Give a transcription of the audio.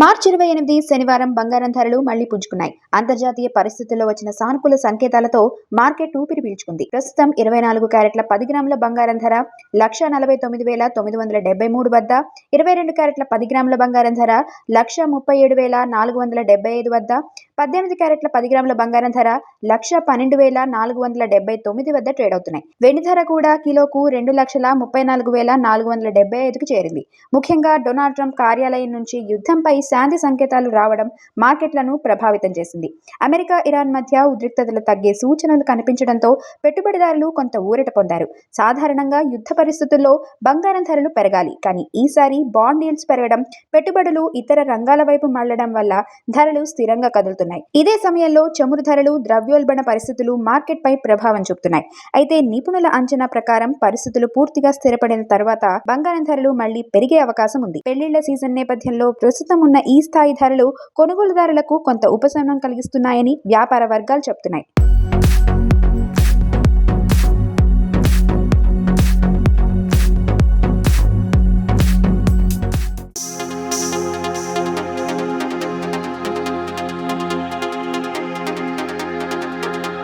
మార్చి 28 శనివారం బంగారం ధరలు మళ్లీ పుంజుకున్నాయి. అంతర్జాతీయ పరిస్థితుల్లో వచ్చిన సానుకూల సంకేతాలతో మార్కెట్ ఊపిరి పీల్చుకుంది. ప్రస్తుతం 24 క్యారెట్ల 10 గ్రాముల బంగారం ధర 1,49,973 వద్ద, 22 క్యారెట్ల 10 గ్రాముల బంగారం ధర 1,37,475 వద్ద, 18 క్యారెట్ల 10 గ్రాముల బంగారం ధర 1,12,479 వద్ద ట్రేడ్ అవుతున్నాయి. వెండి ధర కూడా కిలోకు 2,34,475కు చేరింది. ముఖ్యంగా డొనాల్డ్ ట్రంప్ కార్యాలయం నుంచి యుద్ధంపై శాంతి సంకేతాలు రావడం మార్కెట్లను ప్రభావితం చేసింది. అమెరికా, ఇరాన్ మధ్య ఉద్రిక్తతలు తగ్గే సూచనలు కనిపించడంతో పెట్టుబడిదారులు కొంత ఊరట పొందారు. సాధారణంగా యుద్ధ పరిస్థితుల్లో బంగారం ధరలు పెరగాలి, కానీ ఈసారి బాండ్ డీల్స్ పెరగడం, పెట్టుబడులు ఇతర రంగాల వైపు మళ్లడం వల్ల ధరలు స్థిరంగా కదులుతున్నాయి. ఇదే సమయంలో చమురు ధరలు, ద్రవ్యోల్బణ పరిస్థితులు మార్కెట్ పై ప్రభావం చూపుతున్నాయి. అయితే నిపుణుల అంచనా ప్రకారం పరిస్థితులు పూర్తిగా స్థిరపడిన తర్వాత బంగారం ధరలు మళ్లీ పెరిగే అవకాశం ఉంది. పెళ్లిళ్ల సీజన్ నేపథ్యంలో ప్రస్తుతం ఉన్న ఈ స్థాయి ధరలు కొనుగోలుదారులకు కొంత ఉపశమనం కలిగిస్తున్నాయని వ్యాపార వర్గాలు చెబుతున్నాయి.